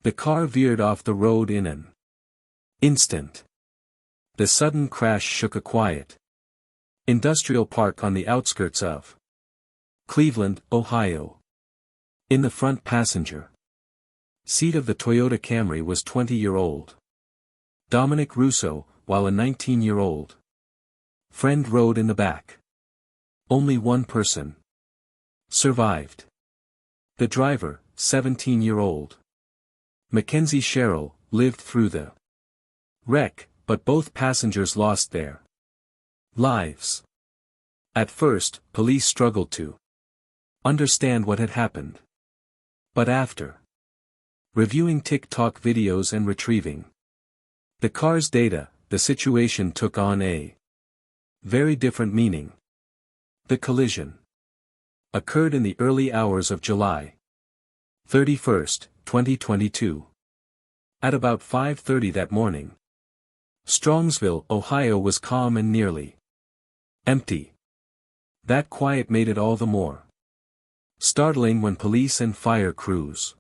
The car veered off the road in an instant. The sudden crash shook a quiet industrial park on the outskirts of Cleveland, Ohio. In the front passenger seat of the Toyota Camry was 20-year-old Dominic Russo, while a 19-year-old friend rode in the back. Only one person survived. The driver, 17-year-old Mackenzie Sherrill, lived through the wreck, but both passengers lost their lives. At first, police struggled to understand what had happened. But after reviewing TikTok videos and retrieving the car's data, the situation took on a very different meaning. The collision occurred in the early hours of July 31, 2022. At about 5:30 that morning, Strongsville, Ohio was calm and nearly empty. That quiet made it all the more startling when police and fire crews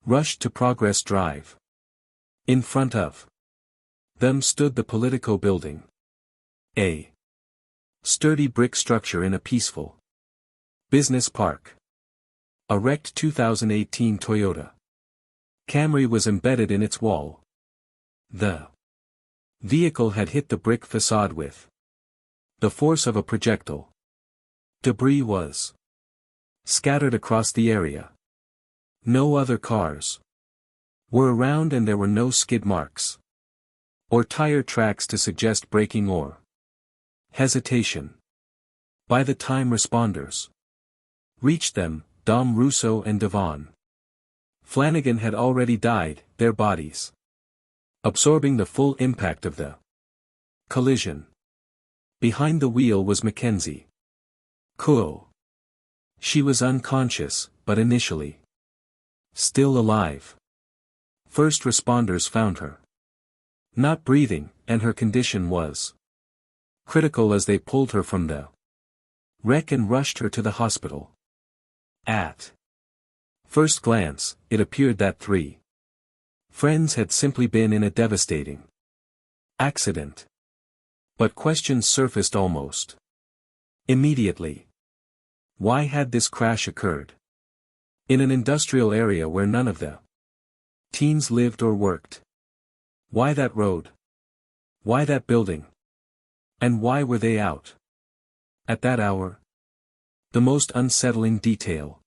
rushed to Progress Drive. In front of them stood the Politico building, a sturdy brick structure in a peaceful business park. A wrecked 2018 Toyota Camry was embedded in its wall. The vehicle had hit the brick facade with the force of a projectile. Debris was scattered across the area. No other cars were around and there were no skid marks or tire tracks to suggest braking or hesitation. By the time responders reached them, Dom Russo and Devon Flanagan had already died, their bodies absorbing the full impact of the collision. Behind the wheel was Mackenzie Kuo. She was unconscious, but initially still alive. First responders found her not breathing, and her condition was critical as they pulled her from the wreck and rushed her to the hospital. At first glance, it appeared that three friends had simply been in a devastating accident. But questions surfaced almost immediately. Why had this crash occurred in an industrial area where none of the teens lived or worked? Why that road? Why that building? And why were they out at that hour? The most unsettling detail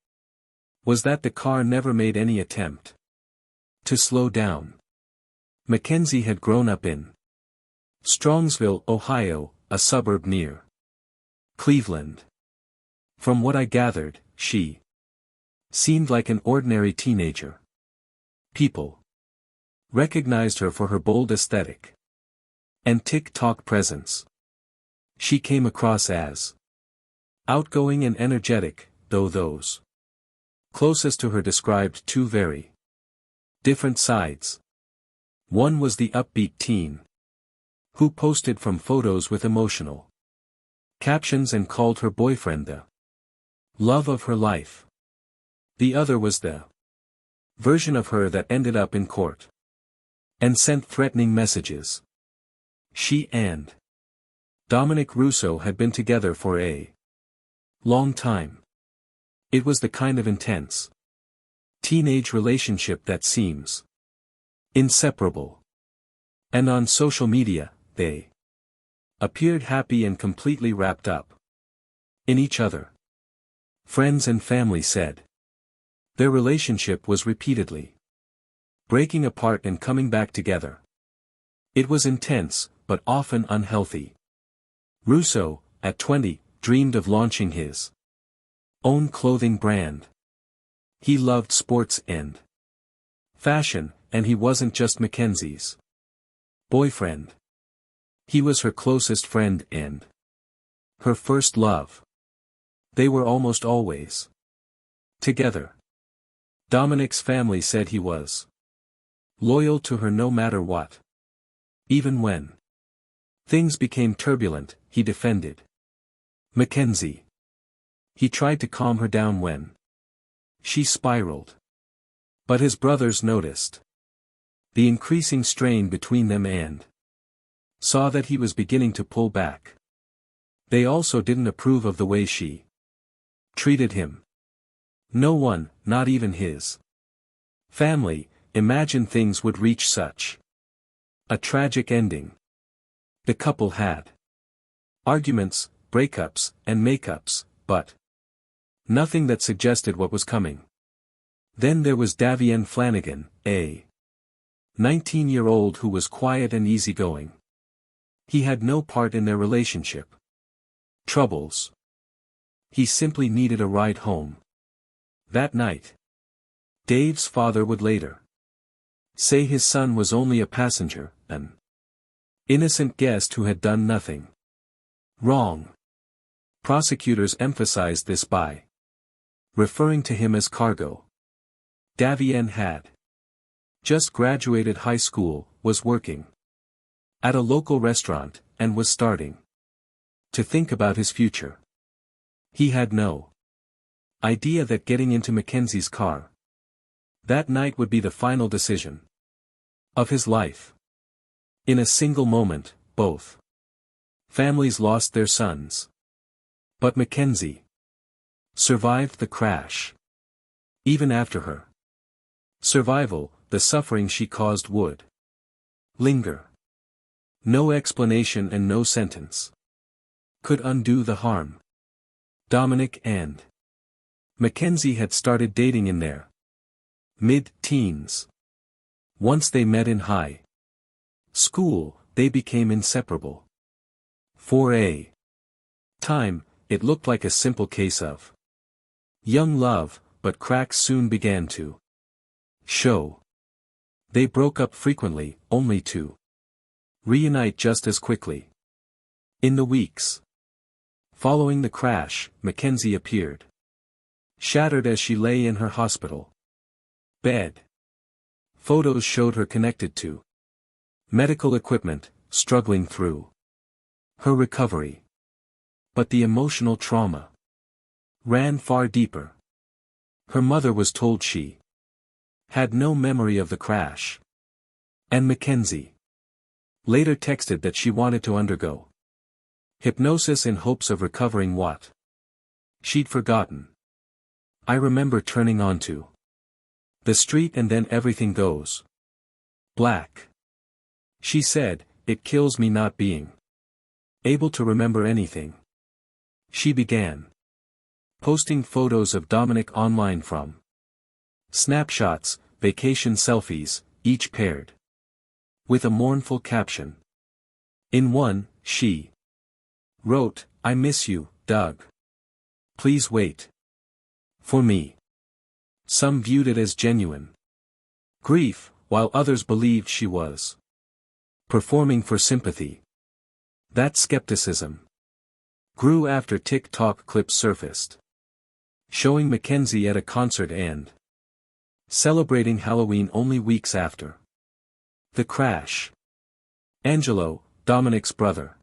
was that the car never made any attempt to slow down. Mackenzie had grown up in Strongsville, Ohio, a suburb near Cleveland. From what I gathered, she seemed like an ordinary teenager. People recognized her for her bold aesthetic and TikTok presence. She came across as outgoing and energetic, though those closest to her described two very different sides. One was the upbeat teen who posted from photos with emotional captions and called her boyfriend the love of her life. The other was the version of her that ended up in court and sent threatening messages. She and Dominic Russo had been together for a long time. It was the kind of intense teenage relationship that seems inseparable. And on social media, they appeared happy and completely wrapped up in each other. Friends and family said their relationship was repeatedly breaking apart and coming back together. It was intense, but often unhealthy. Russo, at 20, dreamed of launching his own clothing brand. He loved sports and fashion, and he wasn't just Mackenzie's boyfriend. He was her closest friend and her first love. They were almost always together. Dominic's family said he was loyal to her no matter what. Even when things became turbulent, he defended Mackenzie. He tried to calm her down when she spiraled. But his brothers noticed the increasing strain between them and saw that he was beginning to pull back. They also didn't approve of the way she treated him. No one, not even his family, imagined things would reach such a tragic ending. The couple had arguments, breakups, and makeups, but nothing that suggested what was coming. Then there was Davienne Flanagan, a 19-year-old who was quiet and easygoing. He had no part in their relationship troubles. He simply needed a ride home. That night, Dave's father would later say his son was only a passenger, an innocent guest who had done nothing wrong. Prosecutors emphasized this by referring to him as cargo. Davienne had just graduated high school, was working at a local restaurant, and was starting to think about his future. He had no idea that getting into Mackenzie's car that night would be the final decision of his life. In a single moment, both families lost their sons. But Mackenzie survived the crash. Even after her survival, the suffering she caused would linger. No explanation and no sentence could undo the harm. Dominic and Mackenzie had started dating in their mid-teens. Once they met in high school, they became inseparable. For a time, it looked like a simple case of young love, but cracks soon began to show. They broke up frequently, only to reunite just as quickly. In the weeks following the crash, Mackenzie appeared shattered as she lay in her hospital bed. Photos showed her connected to medical equipment, struggling through her recovery. But the emotional trauma ran far deeper. Her mother was told she had no memory of the crash. And Mackenzie later texted that she wanted to undergo hypnosis in hopes of recovering what she'd forgotten. I remember turning onto the street and then everything goes black. She said, "It kills me not being able to remember anything." She began posting photos of Dominic online from snapshots, vacation selfies, each paired with a mournful caption. In one, she wrote, "I miss you, Doug. Please wait for me." Some viewed it as genuine grief, while others believed she was performing for sympathy. That skepticism grew after TikTok clips surfaced, showing Mackenzie at a concert and celebrating Halloween only weeks after the crash. Angelo, Dominic's brother,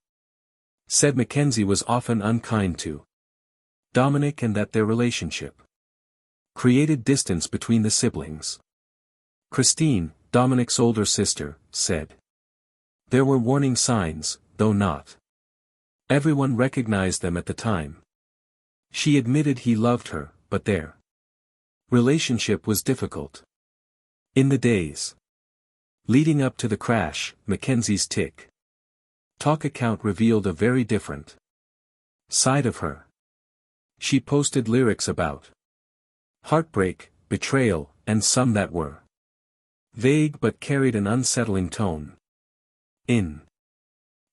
said Mackenzie was often unkind to Dominic and that their relationship created distance between the siblings. Christine, Dominic's older sister, said there were warning signs, though not everyone recognized them at the time. She admitted he loved her, but their relationship was difficult. In the days leading up to the crash, Mackenzie's TikTok account revealed a very different side of her. She posted lyrics about heartbreak, betrayal, and some that were vague but carried an unsettling tone. In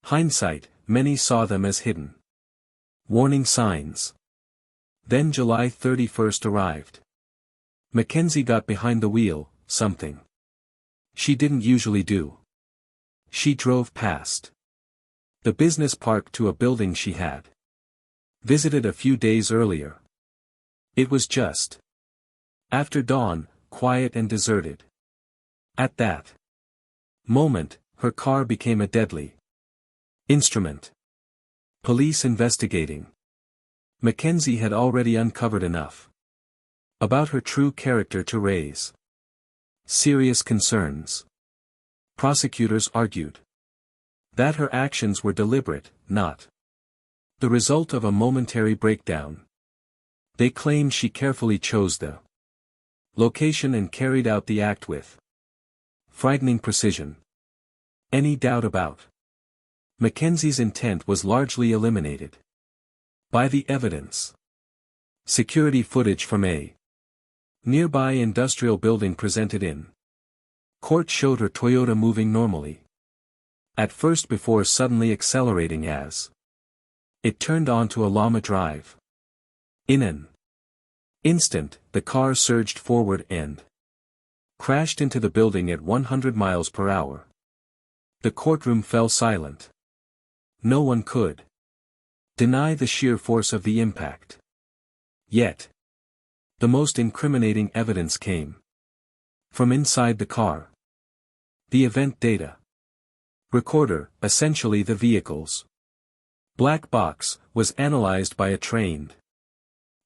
hindsight, many saw them as hidden warning signs. Then July 31st arrived. Mackenzie got behind the wheel, something she didn't usually do. She drove past the business park to a building she had visited a few days earlier. It was just after dawn, quiet and deserted. At that moment, her car became a deadly instrument. Police investigating. Mackenzie had already uncovered enough about her true character to raise Serious concerns. Prosecutors argued that her actions were deliberate, not the result of a momentary breakdown. They claimed she carefully chose the location and carried out the act with frightening precision. Any doubt about Mackenzie's intent was largely eliminated by the evidence. Security footage from a nearby industrial building presented in court showed her Toyota moving normally at first before suddenly accelerating as it turned onto a llama drive. In an instant, the car surged forward and crashed into the building at 100 miles per hour. The courtroom fell silent. No one could deny the sheer force of the impact. Yet, the most incriminating evidence came from inside the car. The event data recorder, essentially the vehicle's black box, was analyzed by a trained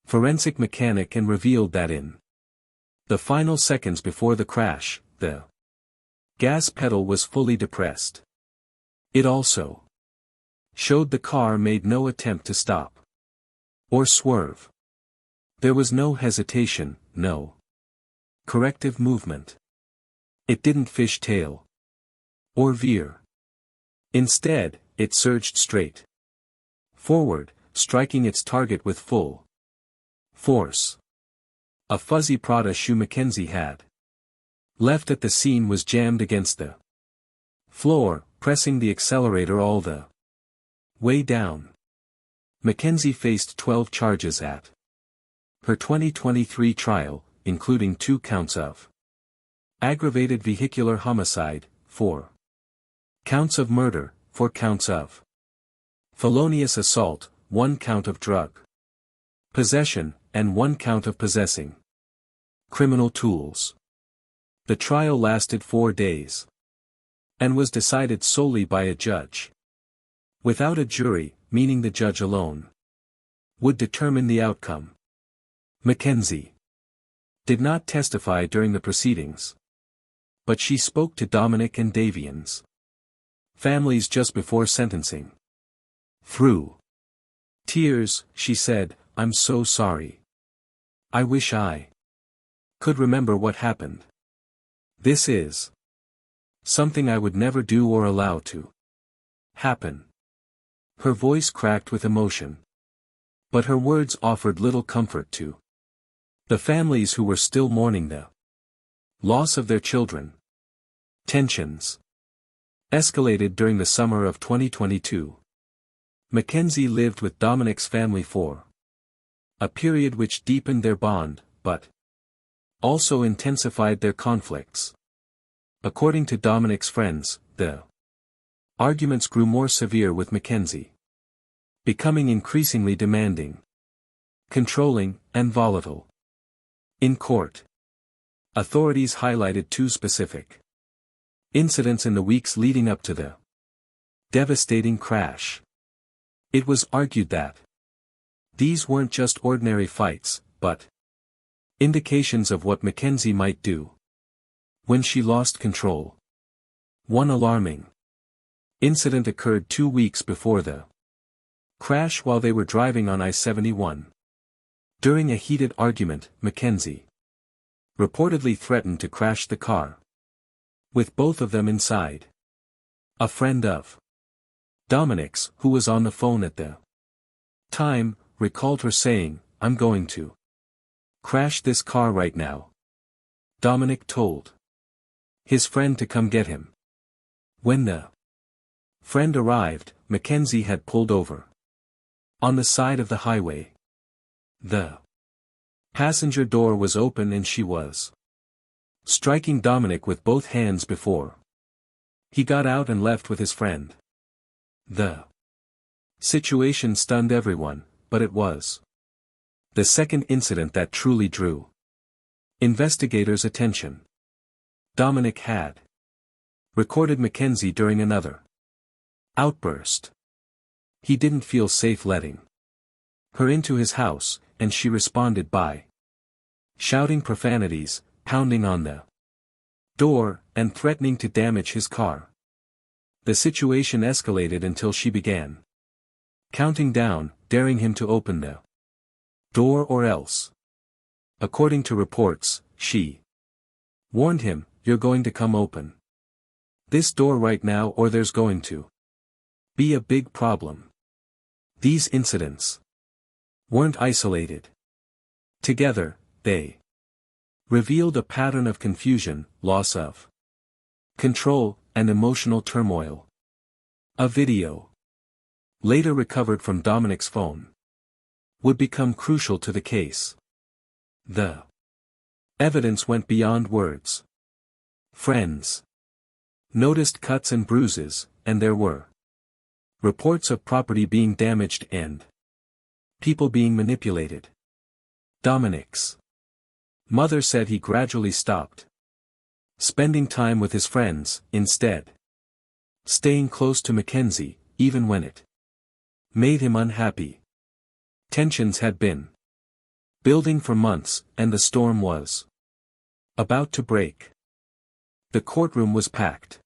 forensic mechanic and revealed that in the final seconds before the crash, the gas pedal was fully depressed. It also showed the car made no attempt to stop or swerve. There was no hesitation, no corrective movement. It didn't fishtail or veer. Instead, it surged straight forward, striking its target with full force. A fuzzy Prada shoe Mackenzie had left at the scene was jammed against the floor, pressing the accelerator all the way down. Mackenzie faced 12 charges at her 2023 trial, including 2 counts of aggravated vehicular homicide, 4 counts of murder, 4 counts of felonious assault, 1 count of drug possession, and 1 count of possessing criminal tools. The trial lasted 4 days and was decided solely by a judge. Without a jury, meaning the judge alone would determine the outcome. Mackenzie did not testify during the proceedings, but she spoke to Dominic and Davian's families just before sentencing. Through tears, she said, "I'm so sorry. I wish I could remember what happened. This is something I would never do or allow to happen." Her voice cracked with emotion, but her words offered little comfort to the families who were still mourning the loss of their children. Tensions escalated during the summer of 2022. Mackenzie lived with Dominic's family for a period which deepened their bond, but also intensified their conflicts. According to Dominic's friends, the arguments grew more severe with Mackenzie becoming increasingly demanding, controlling, and volatile. In court, authorities highlighted 2 specific incidents in the weeks leading up to the devastating crash. It was argued that these weren't just ordinary fights, but indications of what Mackenzie might do when she lost control. One alarming incident occurred 2 weeks before the crash while they were driving on I-71. During a heated argument, Mackenzie reportedly threatened to crash the car with both of them inside. A friend of Dominic's, who was on the phone at the time, recalled her saying, "I'm going to crash this car right now." Dominic told his friend to come get him. When the friend arrived, Mackenzie had pulled over on the side of the highway. The passenger door was open and she was striking Dominic with both hands before he got out and left with his friend. The situation stunned everyone, but it was the second incident that truly drew investigators' attention. Dominic had recorded Mackenzie during another outburst. He didn't feel safe letting her into his house, and she responded by shouting profanities, pounding on the door, and threatening to damage his car. The situation escalated until she began counting down, daring him to open the door or else. According to reports, she warned him, "You're going to come open this door right now or there's going to be a big problem." These incidents weren't isolated. Together, they revealed a pattern of confusion, loss of control, and emotional turmoil. A video, later recovered from Dominic's phone, would become crucial to the case. The evidence went beyond words. Friends noticed cuts and bruises, and there were reports of property being damaged and people being manipulated. Dominic's mother said he gradually stopped spending time with his friends, instead staying close to Mackenzie, even when it made him unhappy. Tensions had been building for months, and the storm was about to break. The courtroom was packed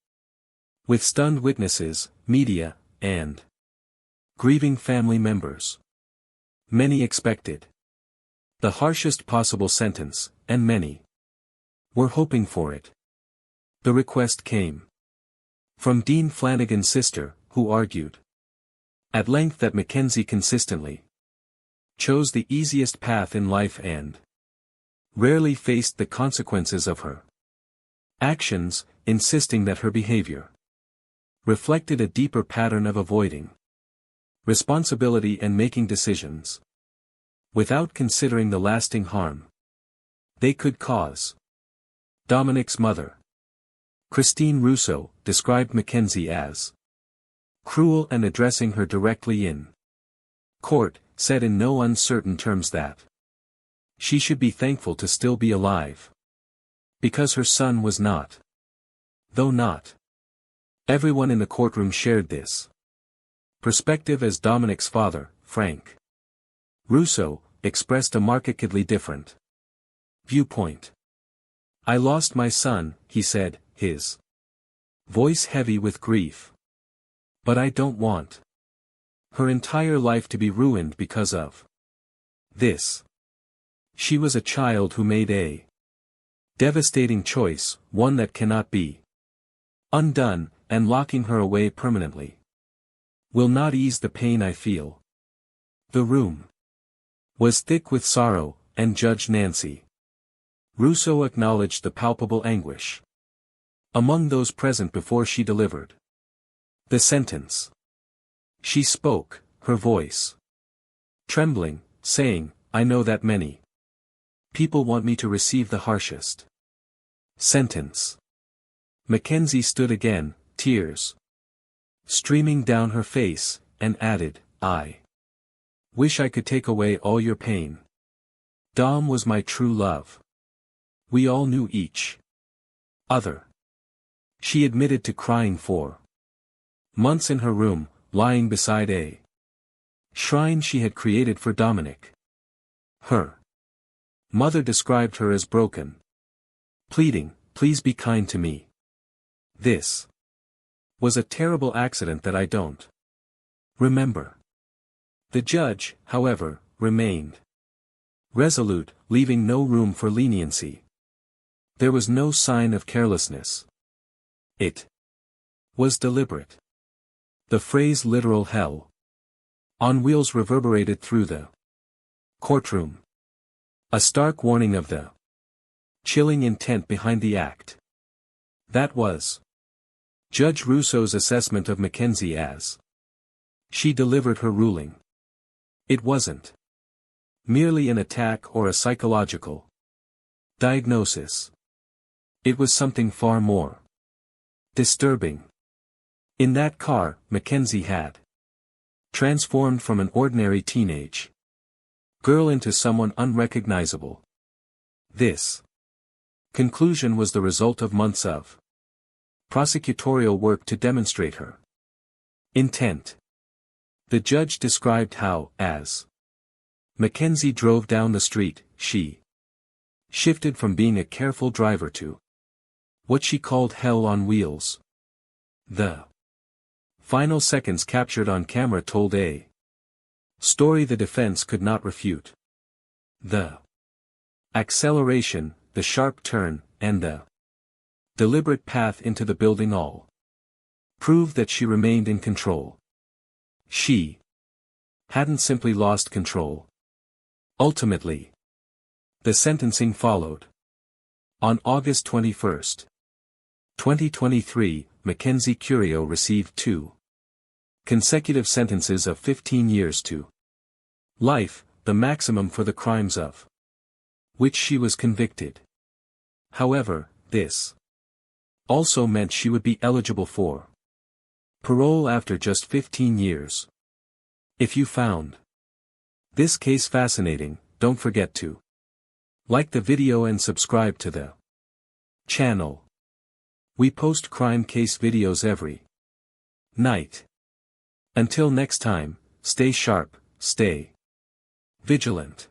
with stunned witnesses, media, and grieving family members. Many expected the harshest possible sentence, and many were hoping for it. The request came from Dean Flanagan's sister, who argued at length that Mackenzie consistently chose the easiest path in life and rarely faced the consequences of her actions, insisting that her behavior reflected a deeper pattern of avoiding responsibility and making decisions without considering the lasting harm they could cause. Dominic's mother, Christine Russo, described Mackenzie as cruel, and addressing her directly in court, said in no uncertain terms that she should be thankful to still be alive, because her son was not. Though not everyone in the courtroom shared this perspective, as Dominic's father, Frank Russo, expressed a markedly different viewpoint. "I lost my son," he said, his voice heavy with grief. "But I don't want her entire life to be ruined because of this. She was a child who made a devastating choice, one that cannot be undone, and locking her away permanently will not ease the pain I feel." The room was thick with sorrow, and Judge Nancy Russo acknowledged the palpable anguish among those present before she delivered the sentence. She spoke, her voice trembling, saying, "I know that many people want me to receive the harshest sentence." Mackenzie stood again, tears streaming down her face, and added, "I wish I could take away all your pain. Dom was my true love. We all knew each other." She admitted to crying for months in her room, lying beside a shrine she had created for Dominic. Her mother described her as broken, pleading, "Please be kind to me. This was a terrible accident that I don't remember." The judge, however, remained resolute, leaving no room for leniency. There was no sign of carelessness. It was deliberate. The phrase "literal hell on wheels" reverberated through the courtroom, a stark warning of the chilling intent behind the act. That was Judge Russo's assessment of Mackenzie as she delivered her ruling. It wasn't merely an attack or a psychological diagnosis. It was something far more disturbing. In that car, Mackenzie had transformed from an ordinary teenage girl into someone unrecognizable. This conclusion was the result of months of prosecutorial work to demonstrate her intent. The judge described how, as Mackenzie drove down the street, she shifted from being a careful driver to What she called hell on wheels. The final seconds captured on camera told a story the defense could not refute. The acceleration, the sharp turn, and the deliberate path into the building all proved that she remained in control. She hadn't simply lost control. Ultimately, the sentencing followed. On August 21, 2023, Mackenzie Curio received 2 consecutive sentences of 15 years to life, the maximum for the crimes of which she was convicted. However, this also meant she would be eligible for parole after just 15 years. If you found this case fascinating, don't forget to like the video and subscribe to the channel. We post crime case videos every night. Until next time, stay sharp, stay vigilant.